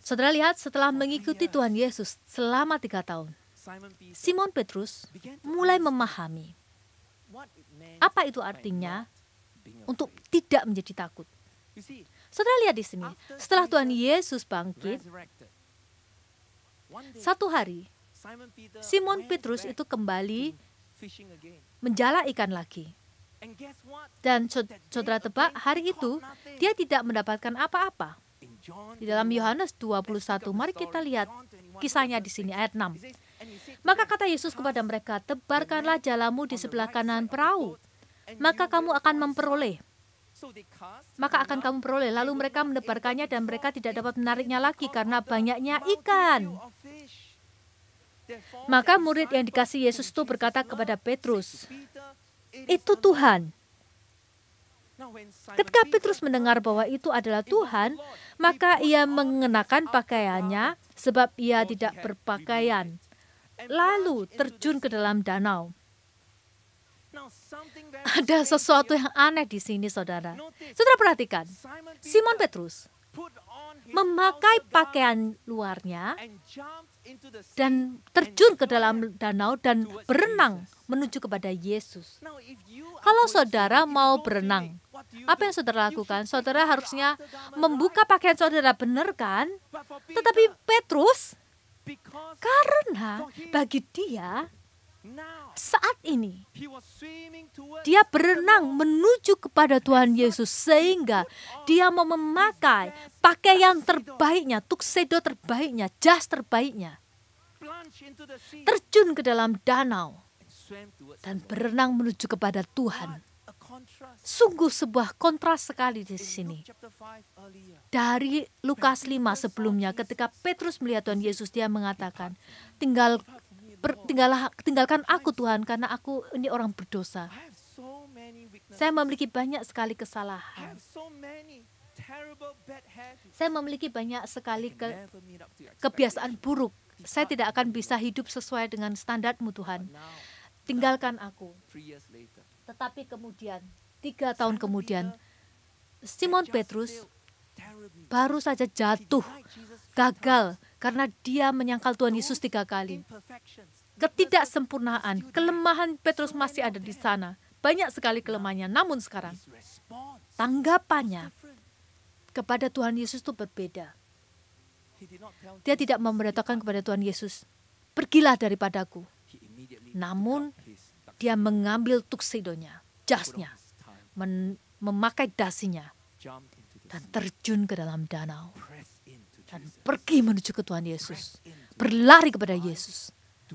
Saudara lihat, setelah mengikuti Tuhan Yesus selama 3 tahun, Simon Petrus mulai memahami apa itu artinya untuk tidak menjadi takut. Saudara lihat di sini, setelah Tuhan Yesus bangkit, satu hari, Simon Petrus itu kembali menjala ikan lagi. Dan saudara tebak, hari itu dia tidak mendapatkan apa-apa. Di dalam Yohanes 21, mari kita lihat kisahnya di sini, ayat 6. Maka kata Yesus kepada mereka, tebarkanlah jalamu di sebelah kanan perahu, maka kamu akan memperoleh. Lalu mereka menebarkannya dan mereka tidak dapat menariknya lagi karena banyaknya ikan. Maka murid yang dikasihi Yesus itu berkata kepada Petrus, itu Tuhan. Ketika Petrus mendengar bahwa itu adalah Tuhan, maka ia mengenakan pakaiannya sebab ia tidak berpakaian, lalu terjun ke dalam danau. Ada sesuatu yang aneh di sini, saudara. Saudara perhatikan, Simon Petrus memakai pakaian luarnya dan terjun ke dalam danau dan berenang menuju kepada Yesus. Kalau saudara mau berenang, apa yang saudara lakukan? Saudara harusnya membuka pakaian saudara, benar kan? Tetapi Petrus, karena bagi dia saat ini dia berenang menuju kepada Tuhan Yesus, sehingga dia mau memakai pakaian terbaiknya, tuxedo terbaiknya, jas terbaiknya, terjun ke dalam danau dan berenang menuju kepada Tuhan. Sungguh sebuah kontras sekali di sini. Dari Lukas 5 sebelumnya, ketika Petrus melihat Tuhan Yesus, dia mengatakan, tinggalkan aku Tuhan, karena aku ini orang berdosa. Saya memiliki banyak sekali kesalahan. Saya memiliki banyak sekali kebiasaan buruk. Saya tidak akan bisa hidup sesuai dengan standar-Mu Tuhan. Tinggalkan aku. Tetapi kemudian, 3 tahun kemudian, Simon Petrus baru saja jatuh, gagal, karena dia menyangkal Tuhan Yesus 3 kali. Ketidaksempurnaan, kelemahan Petrus masih ada di sana. Banyak sekali kelemahannya, namun sekarang tanggapannya kepada Tuhan Yesus itu berbeda. Dia tidak memberitakan kepada Tuhan Yesus, pergilah daripadaku. Namun, dia mengambil tuxedonya, jasnya, memakai dasinya, dan terjun ke dalam danau. Dan pergi menuju ke Tuhan Yesus. Berlari kepada Yesus.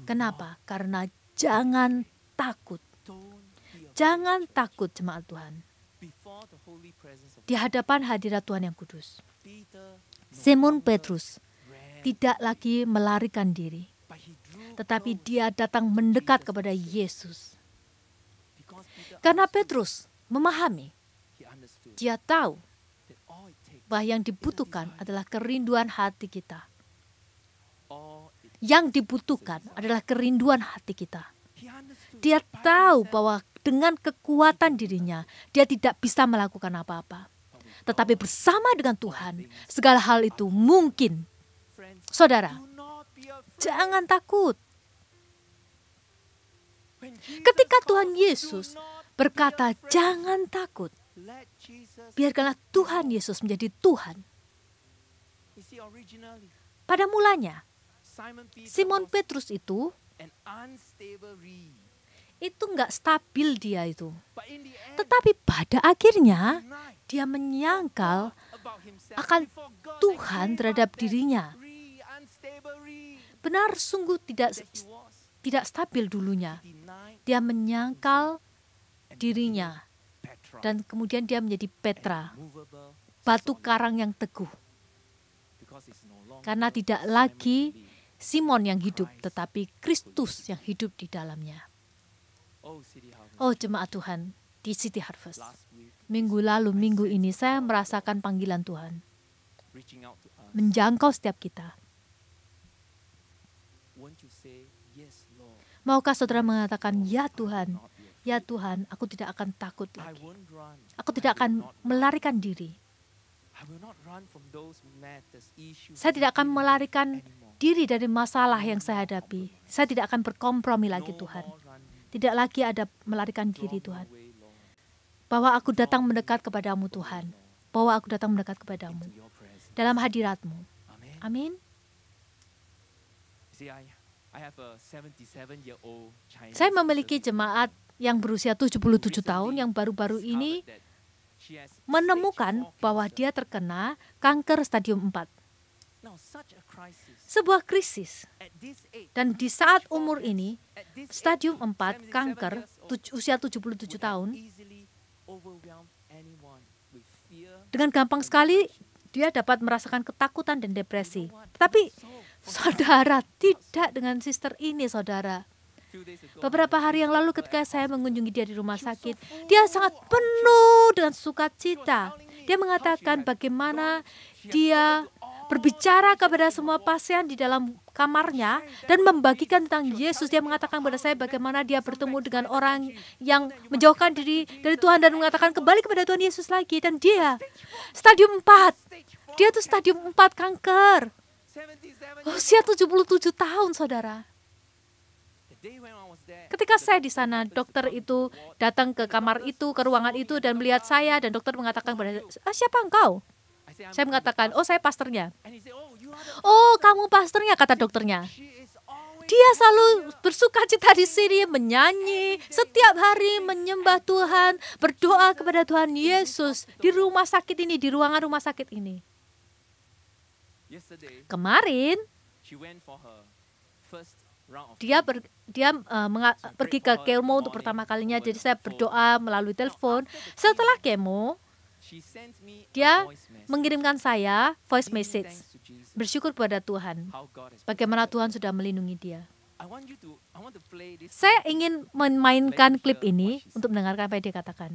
Kenapa? Karena jangan takut. Jangan takut, jemaat Tuhan. Di hadapan hadirat Tuhan yang kudus, Simon Petrus tidak lagi melarikan diri, tetapi dia datang mendekat kepada Yesus. Karena Petrus memahami, dia tahu bahwa yang dibutuhkan adalah kerinduan hati kita. Yang dibutuhkan adalah kerinduan hati kita. Dia tahu bahwa dengan kekuatan dirinya, dia tidak bisa melakukan apa-apa. Tetapi bersama dengan Tuhan, segala hal itu mungkin. Saudara, jangan takut. Ketika Tuhan Yesus berkata, jangan takut, biarkanlah Tuhan Yesus menjadi Tuhan. Pada mulanya, Simon Petrus itu nggak stabil dia itu. Tetapi pada akhirnya, dia menyangkal akan Tuhan terhadap dirinya. Benar, sungguh tidak stabil dulunya. Dia menyangkal dirinya. Dan kemudian dia menjadi Petra, batu karang yang teguh. Karena tidak lagi Simon yang hidup, tetapi Kristus yang hidup di dalamnya. Oh jemaat Tuhan di City Harvest, minggu ini saya merasakan panggilan Tuhan menjangkau setiap kita. Maukah saudara mengatakan, ya Tuhan, aku tidak akan takut lagi. Aku tidak akan melarikan diri. Saya tidak akan melarikan diri dari masalah yang saya hadapi. Saya tidak akan berkompromi lagi, Tuhan. Tidak lagi ada melarikan diri, Tuhan. Bahwa aku datang mendekat kepadamu, Tuhan. Bahwa aku datang mendekat kepadamu. Dalam hadirat-Mu. Amin. Saya memiliki jemaat yang berusia 77 tahun yang baru-baru ini menemukan bahwa dia terkena kanker stadium 4. Sebuah krisis. Dan di saat umur ini, stadium 4, kanker, usia 77 tahun, dengan gampang sekali dia dapat merasakan ketakutan dan depresi. Tetapi saudara, tidak dengan sister ini, saudara. Beberapa hari yang lalu ketika saya mengunjungi dia di rumah sakit, dia sangat penuh dengan sukacita. Dia mengatakan bagaimana dia berbicara kepada semua pasien di dalam kamarnya dan membagikan tentang Yesus. Dia mengatakan kepada saya bagaimana dia bertemu dengan orang yang menjauhkan diri dari Tuhan dan mengatakan kembali kepada Tuhan Yesus lagi. Dan dia stadium 4. Dia tuh stadium 4 kanker. Usia 77 tahun, saudara. Ketika saya di sana, dokter itu datang ke kamar itu, ke ruangan itu dan melihat saya, dan dokter mengatakan kepada saya, siapa engkau? Saya mengatakan, oh saya pastornya. Oh kamu pastornya, kata dokternya. Dia selalu bersukacita di sini, menyanyi, setiap hari menyembah Tuhan, berdoa kepada Tuhan Yesus di rumah sakit ini, di ruangan rumah sakit ini. Kemarin, dia pergi ke kemo untuk pertama kalinya, jadi saya berdoa melalui telepon. Setelah kemo, dia mengirimkan saya voice message, bersyukur kepada Tuhan, bagaimana Tuhan sudah melindungi dia. Saya ingin memainkan klip ini untuk mendengarkan apa yang dia katakan.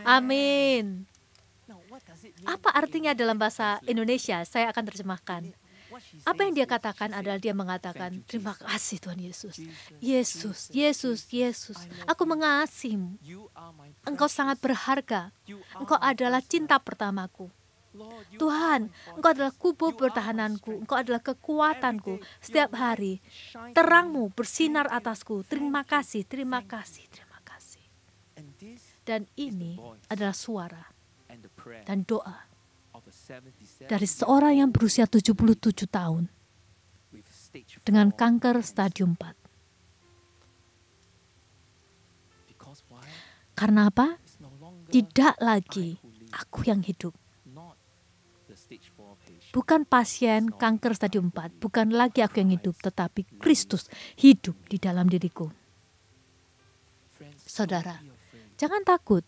Amin. Apa artinya dalam bahasa Indonesia? Saya akan terjemahkan. Apa yang dia katakan adalah dia mengatakan, terima kasih Tuhan Yesus. Yesus, Yesus, Yesus, aku mengasihimu. Engkau sangat berharga. Engkau adalah cinta pertamaku. Tuhan, Engkau adalah kubu pertahananku. Engkau adalah kekuatanku. Setiap hari, terangmu bersinar atasku. Terima kasih, terima kasih, terima kasih. Dan ini adalah suara dan doa dari seorang yang berusia 77 tahun dengan kanker stadium 4. Karena apa? Tidak lagi aku yang hidup. Bukan pasien kanker stadium 4, bukan lagi aku yang hidup, tetapi Kristus hidup di dalam diriku. Saudara, jangan takut.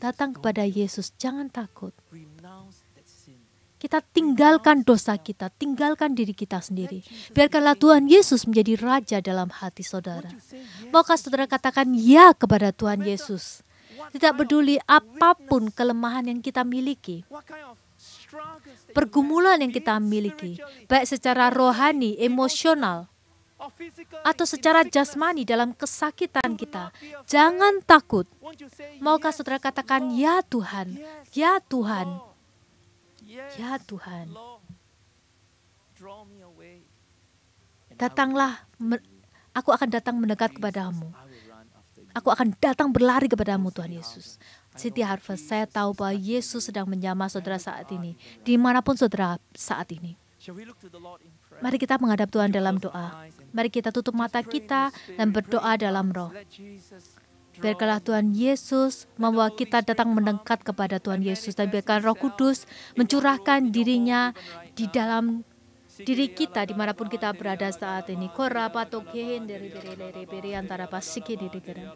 Datang kepada Yesus, jangan takut. Kita tinggalkan dosa kita, tinggalkan diri kita sendiri. Biarkanlah Tuhan Yesus menjadi raja dalam hati saudara. Maukah saudara katakan ya kepada Tuhan Yesus? Tidak peduli apapun kelemahan yang kita miliki, pergumulan yang kita miliki, baik secara rohani, emosional, atau secara jasmani dalam kesakitan kita. Jangan takut. Maukah saudara katakan, ya Tuhan, ya Tuhan, ya Tuhan. Datanglah, aku akan datang mendekat kepadamu. Aku akan datang berlari kepadamu Tuhan Yesus. City Harvest, saya tahu bahwa Yesus sedang menjamah saudara saat ini, dimanapun saudara saat ini. Mari kita menghadap Tuhan dalam doa. Mari kita tutup mata kita dan berdoa dalam roh. Biarkanlah Tuhan Yesus membawa kita datang mendekat kepada Tuhan Yesus, dan biarkan Roh Kudus mencurahkan dirinya di dalam diri kita dimanapun kita berada saat ini. Antara pasiki diri kita.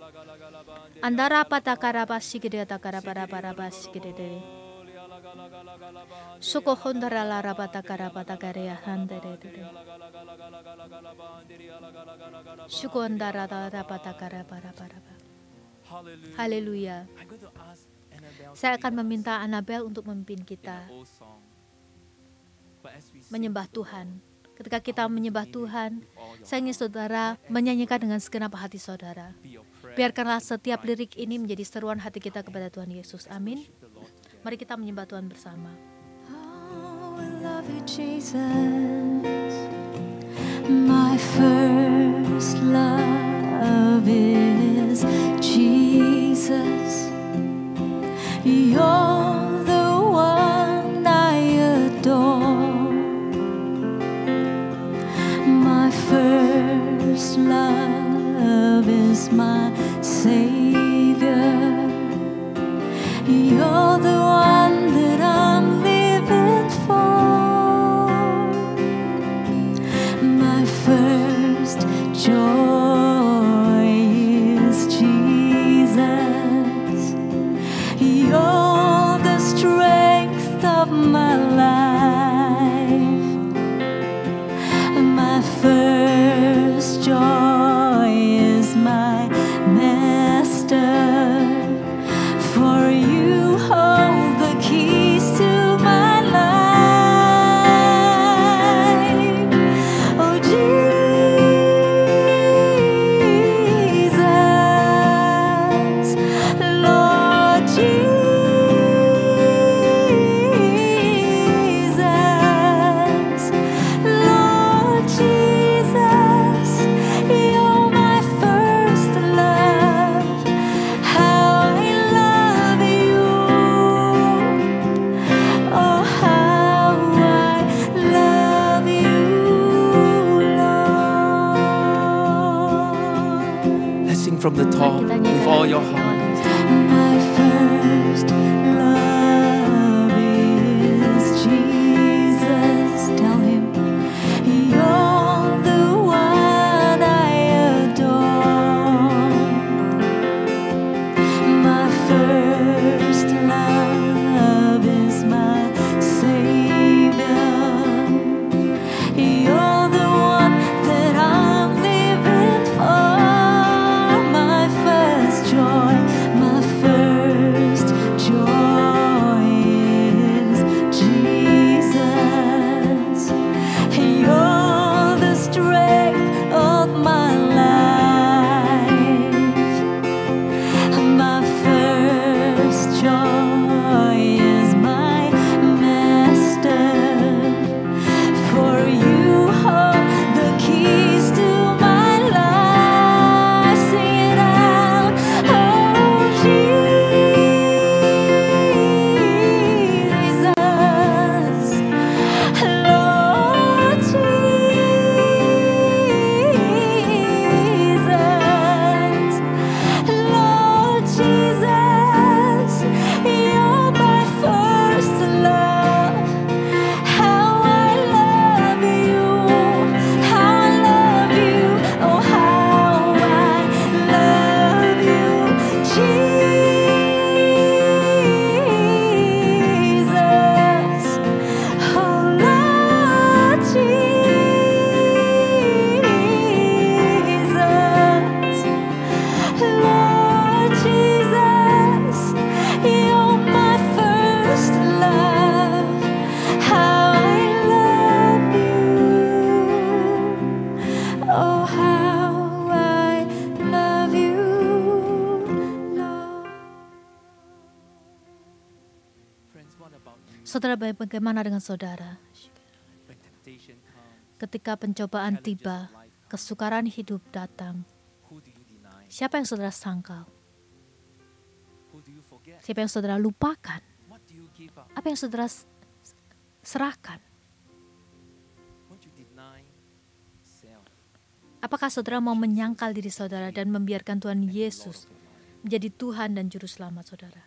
Antara patakara pasiki diri takara para pasiki diri. Suko hondara la rapatakara patakarea handere. Suko hondara la rapatakara para. Haleluya. Saya akan meminta Annabel untuk memimpin kita menyembah Tuhan. Ketika kita menyembah Tuhan, saya ingin saudara menyanyikan dengan segenap hati saudara. Biarkanlah setiap lirik ini menjadi seruan hati kita kepada Tuhan Yesus. Amin. Mari kita menyembah Tuhan bersama. Oh, I love you, Jesus. My first love is Jesus. You're the one I adore. My first love is my Savior. You're the one that I'm living for. My first joy is Jesus. You're the strength of my life. My first joy is my Master. For you hold the keys to my life. Oh Jesus, Lord Jesus, Lord Jesus, you're my first love. How I love you. Oh, how I love you, Lord. Let's sing from the top with all your heart. My first love is Jesus. Tell him, you're the one I adore. My first love is my Savior. You're the one that I'm living for. My first joy is Jesus. You're the strength of my life. My first joy is my Master. For you hold the keys to my life. Sing it out. Oh Jesus, Lord Jesus, Lord Jesus, you're my first love. How I love you, how I love you, oh how I love you, Jesus, oh Lord Jesus, Lord Jesus, you're my first love. How I love you, oh how I love you, Lord. Friends, what about you? Saudara, bagaimana dengan saudara? When temptation comes, Ketika pencobaan tiba, kesukaran hidup datang, who do you deny? siapa yang saudara sangkal? Who do you forget? Siapa yang saudara lupakan? What do you give up? Apa yang saudara serahkan? Won't you deny self? Apakah saudara mau menyangkal diri saudara dan membiarkan Tuhan and the Lord Yesus of your life? menjadi Tuhan dan Juru Selamat saudara?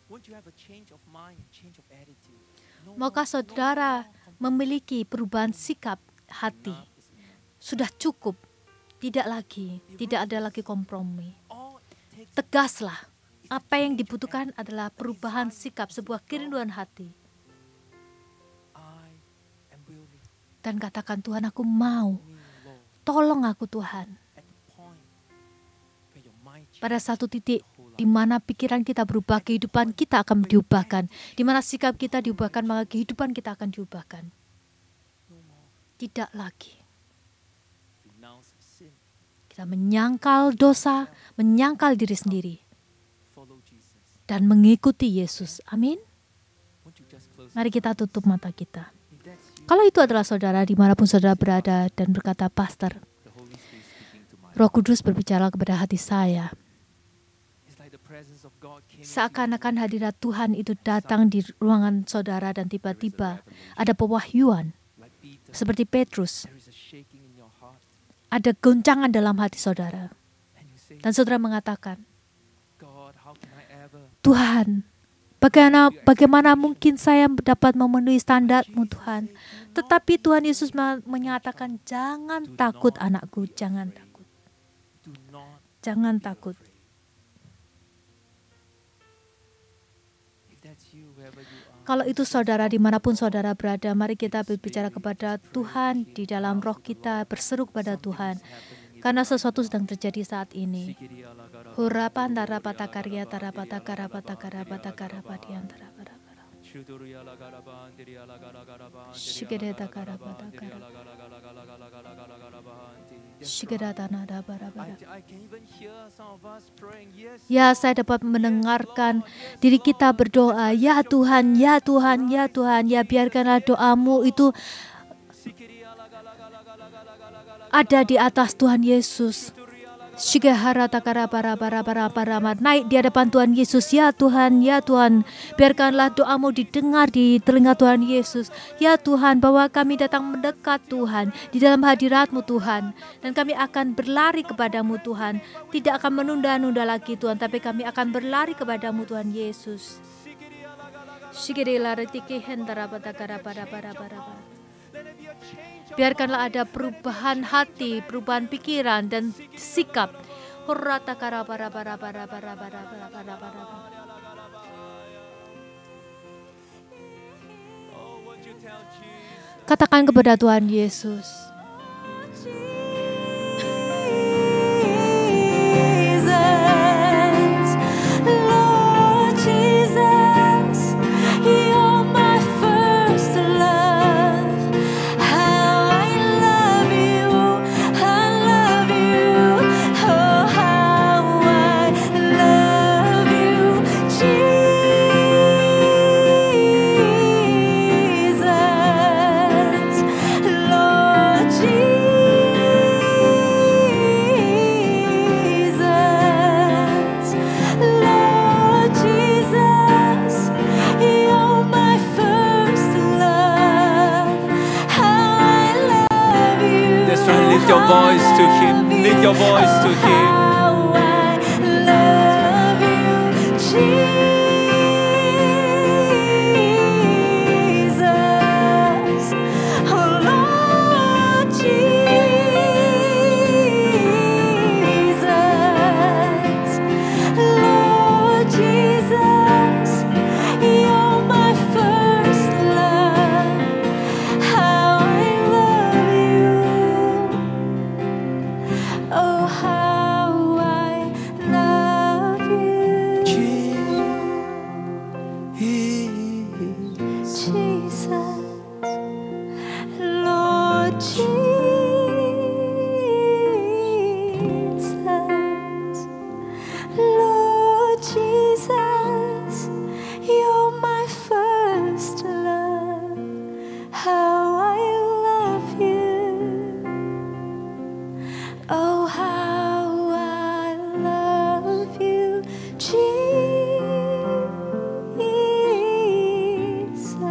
Won't you have a change of mind, change of attitude? No Maukah more, saudara no more. memiliki perubahan sikap hati? Enough is enough. Sudah cukup, tidak ada lagi kompromi. All it takes Tegaslah, apa yang dibutuhkan adalah perubahan sikap, sebuah kerinduan hati. I am willing. Dan katakan, Tuhan aku mau, Me, Lord, tolong aku Tuhan. at the point where your mind Pada changes, satu titik the whole di life. mana pikiran kita berubah, kehidupan kita akan diubahkan. Di mana sikap kita diubahkan, maka kehidupan kita akan diubahkan. No more. Tidak lagi. Renounce sin. Kita menyangkal dosa, menyangkal diri sendiri, Follow Jesus. dan mengikuti Yesus. Amin. Won't you just close Mari your kita eyes? tutup mata kita. If that's you, Kalau itu adalah saudara dimanapun saudara berada dan berkata, Pastor, The Holy Spirit speaking to my Roh Kudus berbicara kepada hati saya. It's like the presence of God came into your Seakan-akan hadirat Tuhan itu datang di ruangan saudara dan tiba-tiba ada pewahyuan. like Peter. Seperti Petrus, There is a shaking in your heart. ada goncangan dalam hati saudara. And you say, Dan saudara mengatakan, God, how can I ever? Tuhan, bagaimana mungkin saya dapat memenuhi standar-Mu Tuhan. Tetapi Tuhan Yesus menyatakan, jangan takut anakku, jangan takut. Do not Jangan be takut. afraid. If that's you, wherever you are, Kalau itu saudara dimanapun saudara berada, mari kita berbicara kepada Tuhan di dalam roh kita, berseru kepada Tuhan. Karena sesuatu sedang terjadi saat ini. Hurapan tarapata karya tarapata karapata karapata karapati antara karapata. Shigedeta karapata karapata. Shigedata nada barabara. I can even hear some of us praying, yes, Ya, saya dapat mendengarkan diri kita berdoa, ya Tuhan, ya Tuhan, ya Tuhan, ya biarkanlah doamu itu ada di atas Tuhan Yesus. Shigehara takara para naik di hadapan Tuhan Yesus. Ya Tuhan, ya Tuhan, biarkanlah doamu didengar di telinga Tuhan Yesus. Ya Tuhan, bahwa kami datang mendekat Tuhan di dalam hadirat-Mu Tuhan, dan kami akan berlari kepadamu Tuhan, tidak akan menunda-nunda lagi Tuhan, tapi kami akan berlari kepadamu Tuhan Yesus. Shigedela retiki hentara patakara para. Biarkanlah ada perubahan hati, perubahan pikiran dan sikap. Hurrata kara para. Katakan kepada Tuhan Yesus. lift your voice to Him. Lift your voice to Him.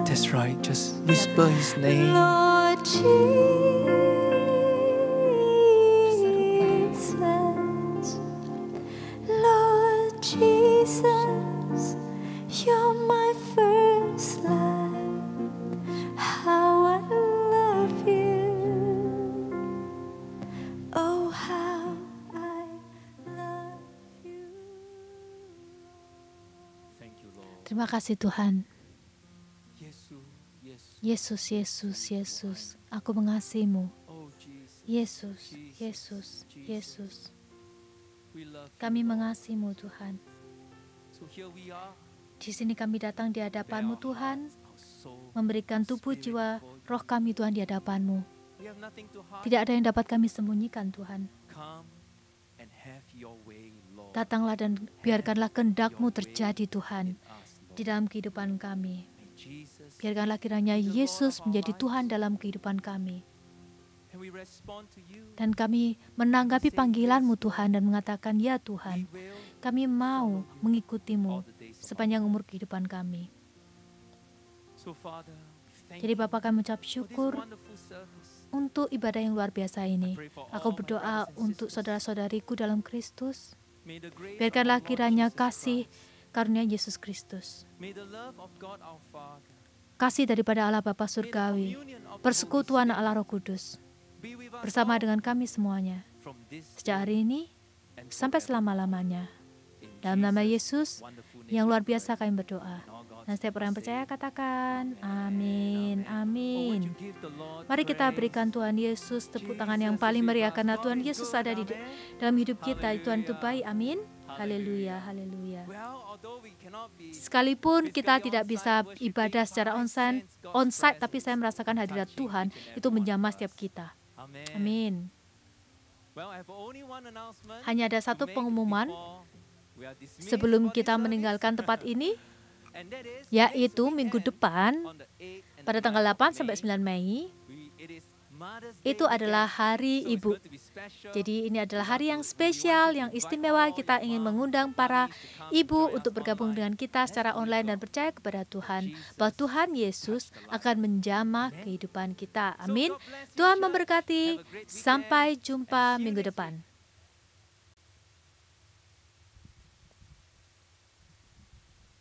That's right, just whisper His name. Lord Jesus, Lord Jesus, You're my first love. How I love You. Oh, how I love You. Thank you, Lord. Terima kasih Tuhan. Yesus, Yesus, Yesus, Yesus, aku mengasihi-Mu. oh Jesus, Yesus, Yesus, Yesus. we love You, Kami Lord. mengasihi-Mu Tuhan. So here we are. Di sini kami datang di hadapan-Mu Tuhan, Our soul, memberikan tubuh, jiwa, roh kami Tuhan di hadapan-Mu. we have nothing to hide. Tidak ada yang dapat kami sembunyikan Tuhan. Come and have Your way, Lord. Datanglah dan biarkanlah kehendak-Mu terjadi Tuhan In us, Lord. di dalam kehidupan kami. May Jesus. Biarkanlah kiranya Yesus menjadi Tuhan dalam kehidupan kami. And we respond to you. Dan kami menanggapi panggilan-Mu Tuhan dan mengatakan, ya Tuhan, We will kami mau mengikuti-Mu all the days of sepanjang umur kehidupan kami. So Father, thank Jadi you Bapa, kami ucap for this syukur wonderful service. untuk ibadah yang luar biasa ini. Pray for Aku all my berdoa brothers and untuk sisters. saudara-saudariku dalam Kristus. May the grace Biarkanlah of our Lord kiranya Jesus kasih Christ, karunia Yesus Kristus, may the love of God our Father, kasih daripada Allah Bapa may the Surgawi, communion of the Holy persekutuan Spirit Allah Roh Kudus be with us bersama all dengan kami semuanya from this sejak day hari ini and sampai forever. selama-lamanya. In Dalam nama Jesus' Yesus wonderful name yang we luar pray. biasa kami berdoa. And all God's Dan setiap orang yang people percaya say, katakan Amen. amin, Oh, would amin. you give the Lord Mari kita praise? berikan Tuhan Yesus tepuk tangan yang Jesus paling is meriah with us. karena God Tuhan is Yesus good. ada di Amen. dalam hidup kita. Tuhan itu Hallelujah. baik, amin. Haleluya, Hallelujah. haleluya. Well, although we cannot be Sekalipun kita physically tidak on-site bisa worshiping, ibadah but secara I onsite, sense God's tapi saya presence merasakan hadirat touching Tuhan each and itu every one menjamah of setiap us. kita. Amen. Amin. Well, I have only one announcement Hanya ada to satu make pengumuman before we are dismissed sebelum for this kita service. meninggalkan tempat ini, And that is yaitu next minggu weekend depan on the 8th and pada the tanggal 9th of 8 sampai May, 9 Mei, it is Mother's itu Day adalah weekend. Hari So it's Ibu. going to be special. Jadi ini adalah We hari want yang to- we spesial, want you to yang invite istimewa. all Kita your ingin moms, mengundang your para mommies to come ibu join untuk us bergabung online. dengan kita Let's secara believe online dan God. percaya kepada Tuhan Jesus bahwa Tuhan Yesus touched the life. akan menjamah Amen. kehidupan kita. So Amin. God bless you, Tuhan church. memberkati. Have a great weekend Sampai and jumpa see you minggu next depan. week.